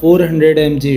400 mg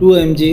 2 mg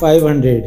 500،